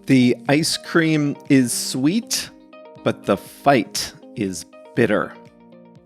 The ice cream is sweet, but the fight is bitter.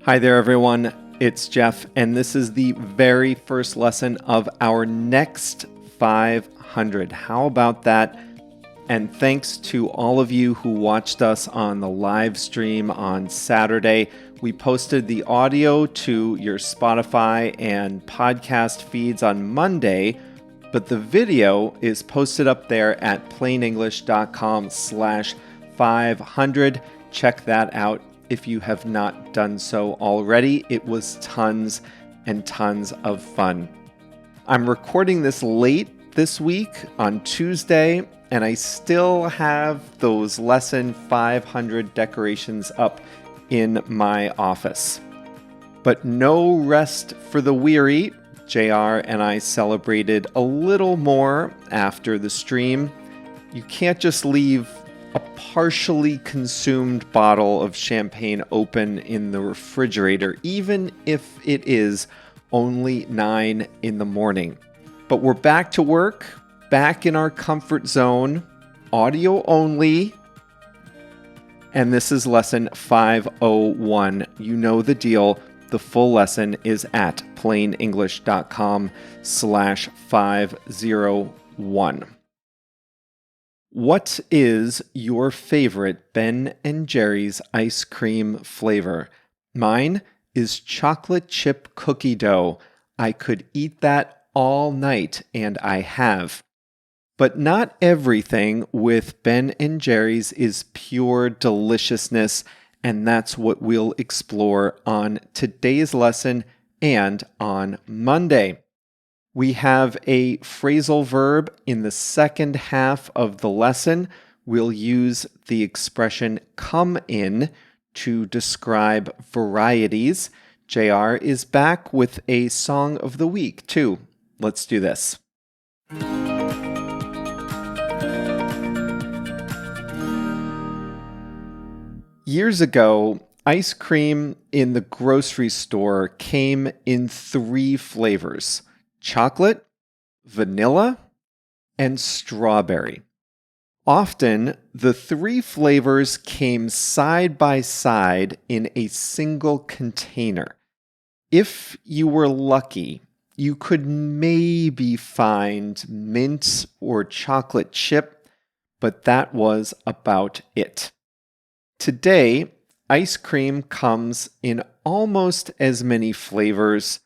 Hi there, everyone. It's Jeff, and this is the very first lesson of our next 500. How about that? And thanks to all of you who watched us on the live stream on Saturday. We posted the audio to your Spotify and podcast feeds on Monday, but the video is posted up there at plainenglish.com/500. Check that out if you have not done so already. It was tons and tons of fun. I'm recording this late this week on Tuesday, and I still have those lesson 500 decorations up in my office. But no rest for the weary. JR and I celebrated a little more after the stream. You can't just leave a partially consumed bottle of champagne open in the refrigerator, even if it is only 9 in the morning. But we're back to work, back in our comfort zone, audio only. And this is lesson 501. You know the deal. The full lesson is at plainenglish.com/501. What is your favorite Ben and Jerry's ice cream flavor? Mine is chocolate chip cookie dough. I could eat that all night, and I have. But not everything with Ben and Jerry's is pure deliciousness, and that's what we'll explore on today's lesson and on Monday. We have a phrasal verb in the second half of the lesson. We'll use the expression come in to describe varieties. JR is back with a song of the week, too. Let's do this. Years ago, ice cream in the grocery store came in 3 flavors: chocolate, vanilla, and strawberry. Often, the 3 flavors came side by side in a single container. If you were lucky, you could maybe find mint or chocolate chip, but that was about it. Today, ice cream comes in almost as many flavors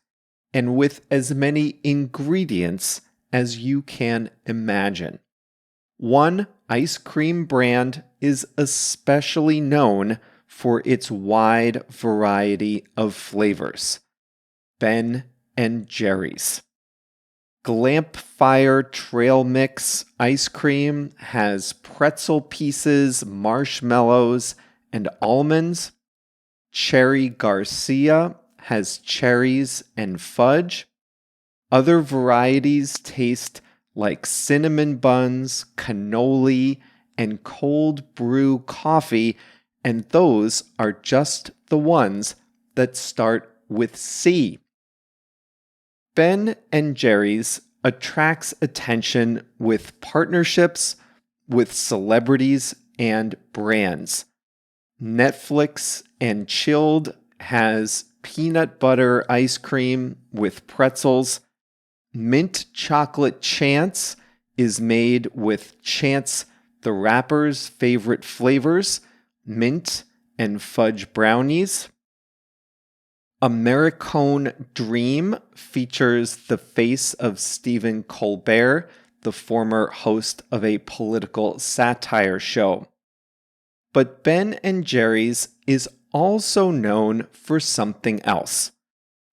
and with as many ingredients as you can imagine. One ice cream brand is especially known for its wide variety of flavors: Ben and Jerry's. Glampfire Trail Mix ice cream has pretzel pieces, marshmallows, and almonds. Cherry Garcia has cherries and fudge. Other varieties taste like cinnamon buns, cannoli, and cold brew coffee, and those are just the ones that start with C. Ben and Jerry's attracts attention with partnerships with celebrities and brands. Netflix and Chilled has peanut butter ice cream with pretzels. Mint Chocolate Chance is made with Chance the Rapper's favorite flavors, mint and fudge brownies. Americone Dream features the face of Stephen Colbert, the former host of a political satire show. But Ben and Jerry's is also known for something else: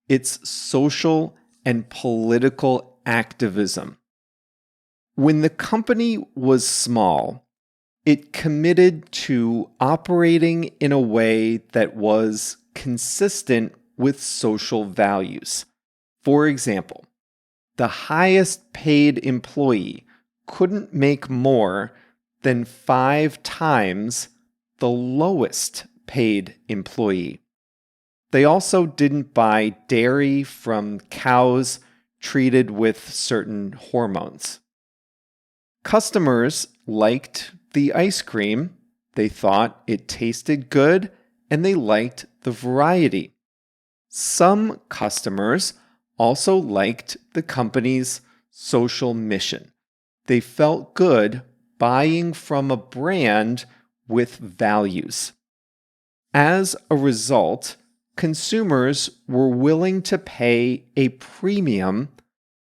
its social and political activism. When the company was small, it committed to operating in a way that was consistent with social values. For example, the highest paid employee couldn't make more than 5 times the lowest paid employee. They also didn't buy dairy from cows treated with certain hormones. Customers liked the ice cream. They thought it tasted good and they liked the variety. Some customers also liked the company's social mission. They felt good buying from a brand with values. As a result, consumers were willing to pay a premium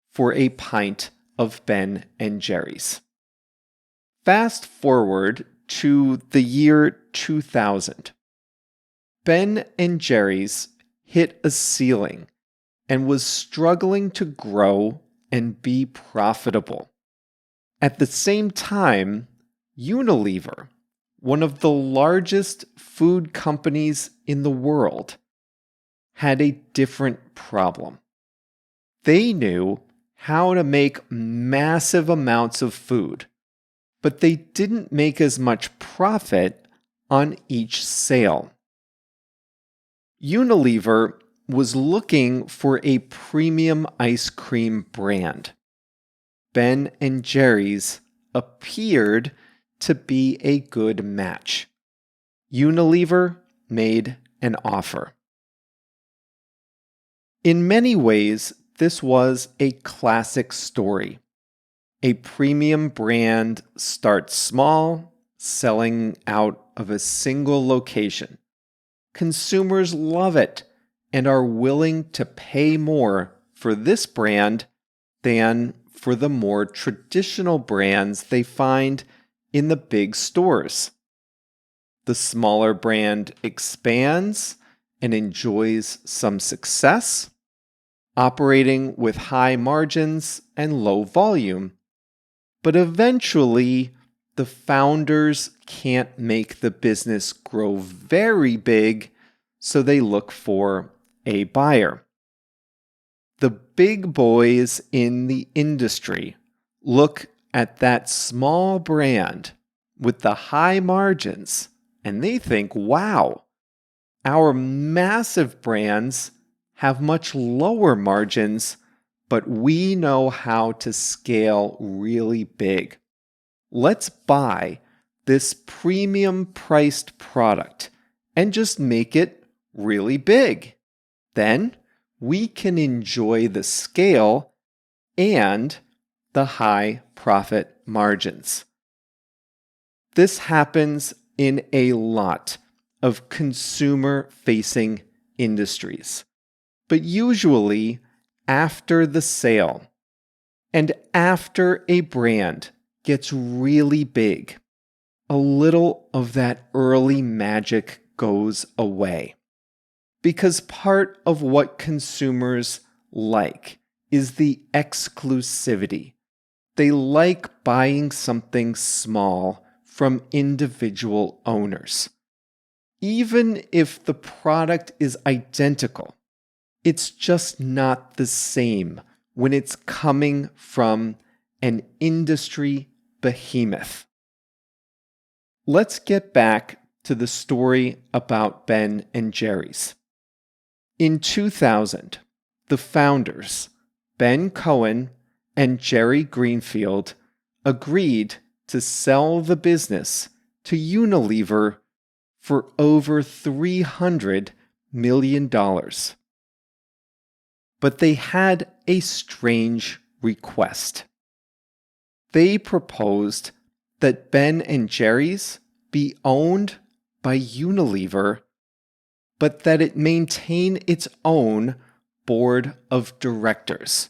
for a pint of Ben and Jerry's. Fast forward to the year 2000. Ben and Jerry's hit a ceiling and was struggling to grow and be profitable. At the same time, Unilever, one of the largest food companies in the world, had a different problem. They knew how to make massive amounts of food, but they didn't make as much profit on each sale. Unilever was looking for a premium ice cream brand. Ben and Jerry's appeared to be a good match. Unilever made an offer. In many ways, this was a classic story. A premium brand starts small, selling out of a single location. Consumers love it and are willing to pay more for this brand than for the more traditional brands they find in the big stores. The smaller brand expands and enjoys some success, operating with high margins and low volume. But eventually, the founders can't make the business grow very big, so they look for a buyer. The big boys in the industry look at that small brand with the high margins and they think, wow, our massive brands have much lower margins, but we know how to scale really big. Let's buy this premium priced product and just make it really big. Then we can enjoy the scale and the high profit margins. This happens in a lot of consumer-facing industries, but usually after the sale and after a brand gets really big, a little of that early magic goes away. Because part of what consumers like is the exclusivity. They like buying something small from individual owners. Even if the product is identical, it's just not the same when it's coming from an industry behemoth. Let's get back to the story about Ben and Jerry's. In 2000, the founders, Ben Cohen and Jerry Greenfield, agreed to sell the business to Unilever for over $300 million. But they had a strange request. They proposed that Ben and Jerry's be owned by Unilever, but that it maintain its own board of directors.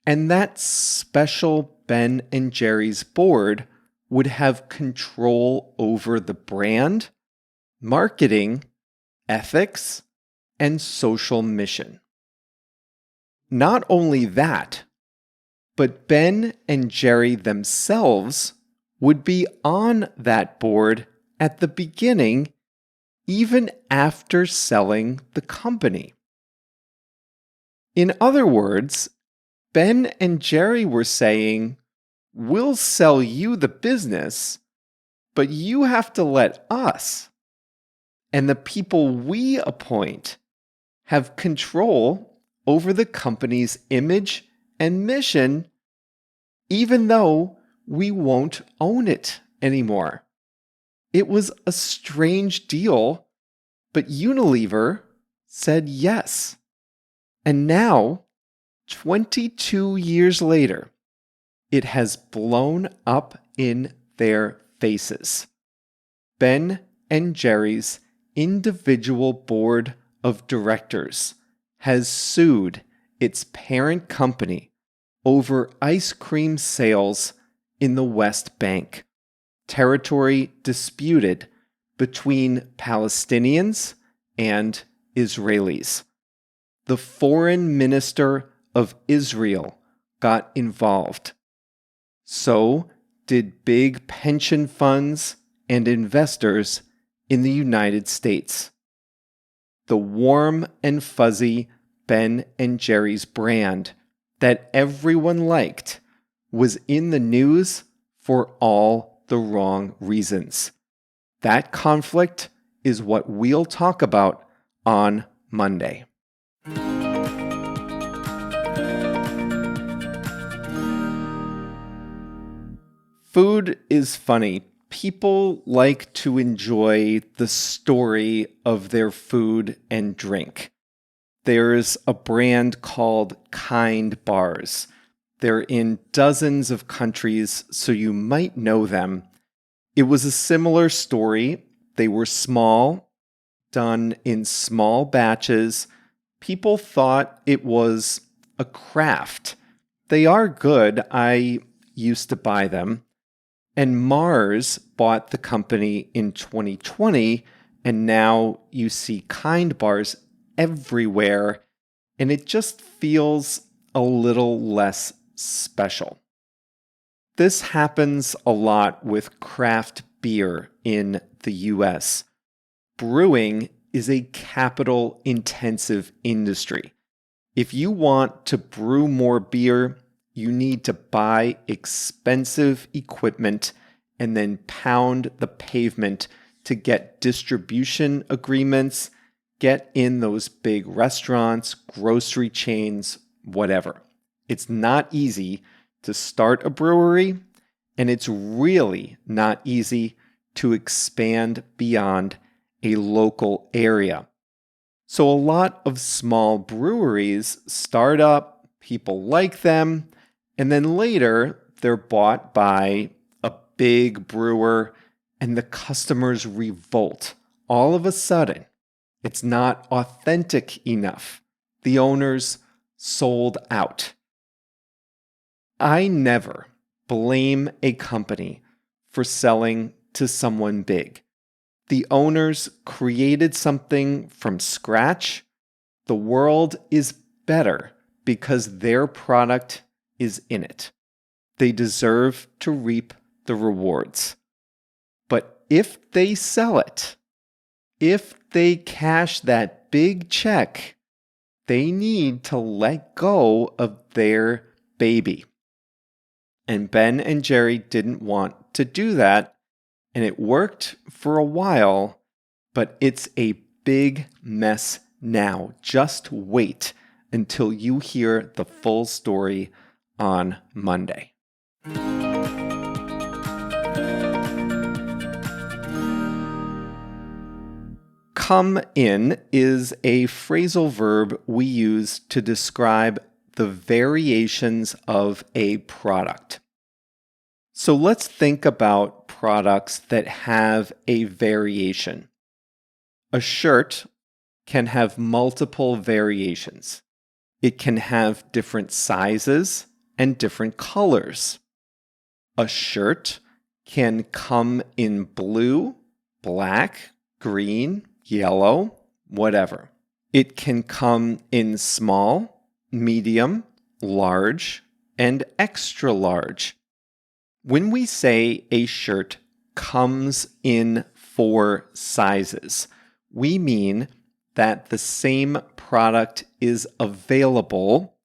And that special Ben and Jerry's board would have control over the brand, marketing, ethics, and social mission. Not only that, but Ben and Jerry themselves would be on that board at the beginning, even after selling the company. In other words, Ben and Jerry were saying, we'll sell you the business, but you have to let us and the people we appoint have control over the company's image and mission, even though we won't own it anymore. It was a strange deal, but Unilever said yes. And now, 22 years later, it has blown up in their faces. Ben and Jerry's individual board of directors has sued its parent company over ice cream sales in the West Bank, territory disputed between Palestinians and Israelis. The foreign minister of Israel got involved. So did big pension funds and investors in the United States. The warm and fuzzy Ben and Jerry's brand that everyone liked was in the news for all the wrong reasons. That conflict is what we'll talk about on Monday. Food is funny. People like to enjoy the story of their food and drink. There's a brand called Kind Bars. They're in dozens of countries, so you might know them. It was a similar story. They were small, done in small batches. People thought it was a craft. They are good. I used to buy them. And Mars bought the company in 2020, and now you see Kind Bars everywhere, and it just feels a little less special. This happens a lot with craft beer in the US. Brewing is a capital-intensive industry. If you want to brew more beer, you need to buy expensive equipment and then pound the pavement to get distribution agreements, get in those big restaurants, grocery chains, whatever. It's not easy to start a brewery, and it's really not easy to expand beyond a local area. So a lot of small breweries start up, people like them, and then later they're bought by a big brewer and the customers revolt. All of a sudden, it's not authentic enough. The owners sold out. I never blame a company for selling to someone big. The owners created something from scratch. The world is better because their product is in it. They deserve to reap the rewards. But if they sell it, if they cash that big check, they need to let go of their baby. And Ben and Jerry didn't want to do that, and it worked for a while, but it's a big mess now. Just wait until you hear the full story on Monday. Come in is a phrasal verb we use to describe the variations of a product. So let's think about products that have a variation. A shirt can have multiple variations. It can have different sizes and different colors. A shirt can come in blue, black, green, yellow, whatever. It can come in small, medium, large, and extra large. When we say a shirt comes in 4 sizes, we mean that the same product is available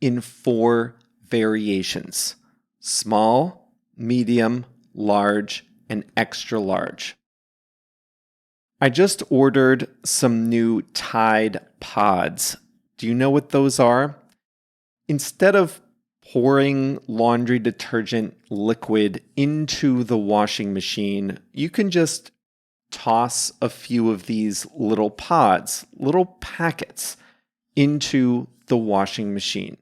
in 4 variations: small, medium, large, and extra large. I just ordered some new Tide pods. Do you know what those are? Instead of pouring laundry detergent liquid into the washing machine, you can just toss a few of these little pods, little packets, into the washing machine.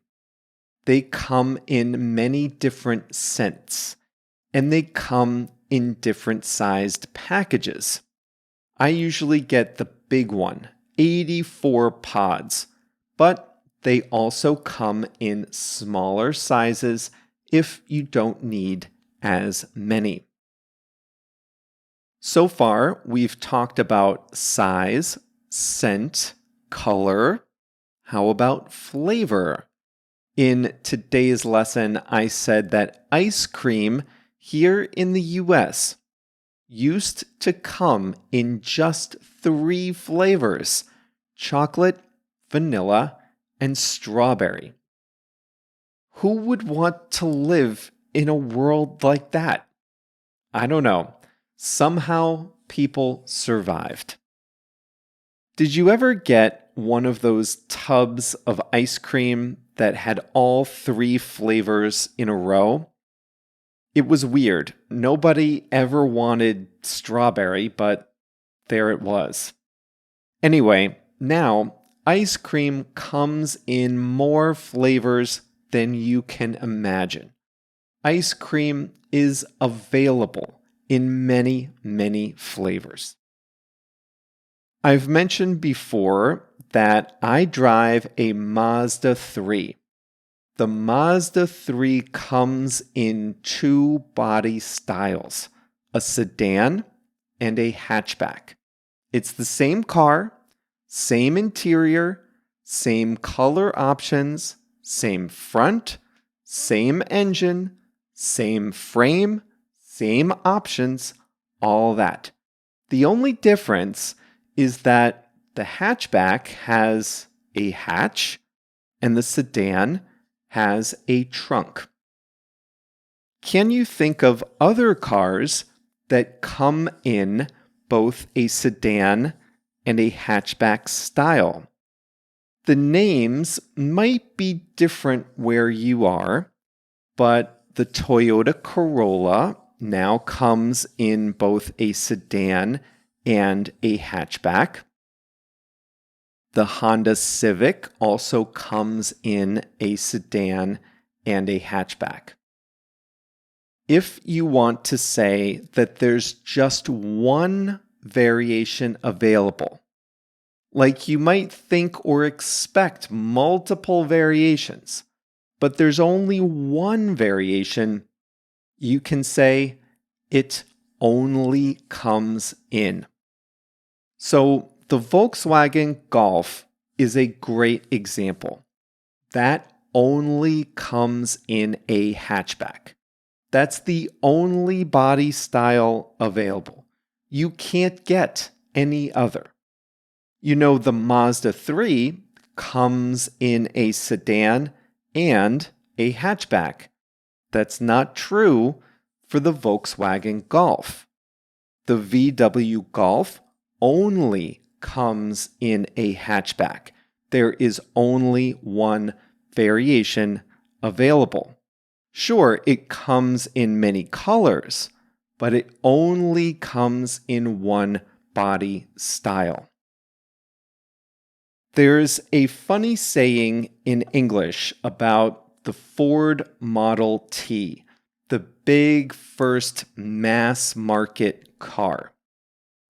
They come in many different scents, and they come in different sized packages. I usually get the big one, 84 pods, but they also come in smaller sizes if you don't need as many. So far, we've talked about size, scent, color. How about flavor? In today's lesson, I said that ice cream here in the US used to come in just 3 flavors: chocolate, vanilla, and strawberry. Who would want to live in a world like that? I don't know. Somehow people survived. Did you ever get one of those tubs of ice cream that had all 3 flavors in a row? It was weird. Nobody ever wanted strawberry, but there it was. Anyway, now ice cream comes in more flavors than you can imagine. Ice cream is available in many, many flavors. I've mentioned before that I drive a Mazda 3. The Mazda 3 comes in 2 body styles, a sedan and a hatchback. It's the same car, same interior, same color options, same front, same engine, same frame, same options, all that. The only difference is that the hatchback has a hatch and the sedan has a trunk. Can you think of other cars that come in both a sedan and a hatchback style? The names might be different where you are, but the Toyota Corolla now comes in both a sedan and a hatchback. The Honda Civic also comes in a sedan and a hatchback. If you want to say that there's just one variation available, like you might think or expect multiple variations, but there's only one variation, you can say it only comes in. So the Volkswagen Golf is a great example. That only comes in a hatchback. That's the only body style available. You can't get any other. You know, the Mazda 3 comes in a sedan and a hatchback. That's not true for the Volkswagen Golf. The VW Golf only comes in a hatchback. There is only one variation available. Sure, it comes in many colors, but it only comes in one body style. There's a funny saying in English about the Ford Model T, the big first mass market car.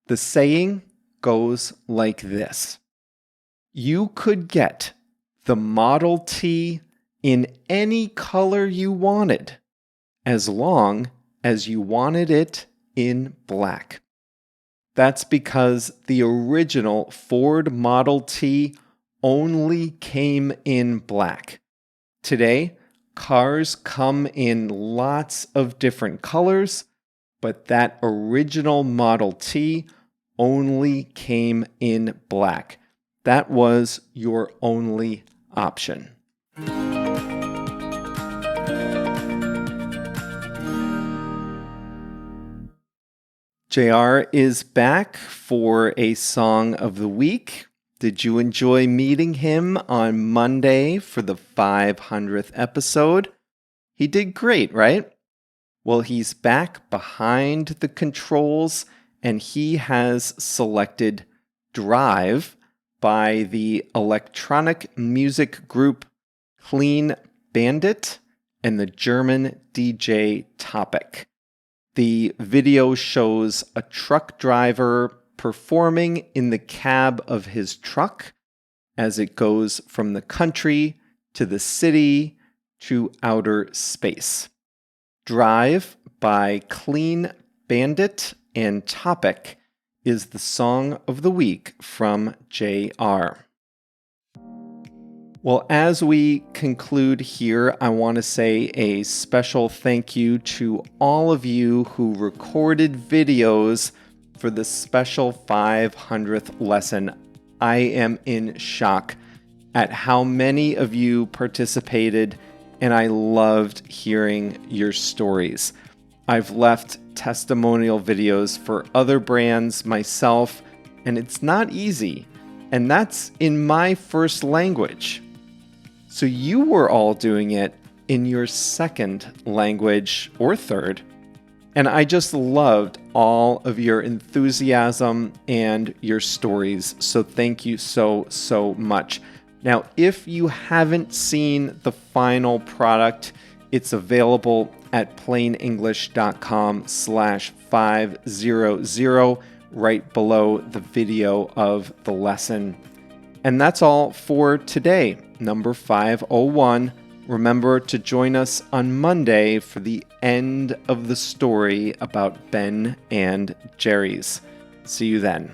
The saying goes like this: you could get the Model T in any color you wanted, as long as you wanted it in black. That's because the original Ford Model T only came in black. Today, cars come in lots of different colors, but that original Model T only came in black. That was your only option. JR is back for a Song of the Week. Did you enjoy meeting him on Monday for the 500th episode? He did great, right? Well, he's back behind the controls and he has selected Drive by the electronic music group Clean Bandit and the German DJ Topic. The video shows a truck driver performing in the cab of his truck as it goes from the country to the city to outer space. Drive by Clean Bandit and Topic is the song of the week from JR. Well, as we conclude here, I want to say a special thank you to all of you who recorded videos for the special 500th lesson. I am in shock at how many of you participated, and I loved hearing your stories. I've left testimonial videos for other brands myself, and it's not easy, and that's in my first language. So you were all doing it in your second language or third, and I just loved all of your enthusiasm and your stories, so thank you so much. Now, if you haven't seen the final product, it's available at plainenglish.com/500 right below the video of the lesson. And that's all for today, number 501. Remember to join us on Monday for the end of the story about Ben and Jerry's. See you then.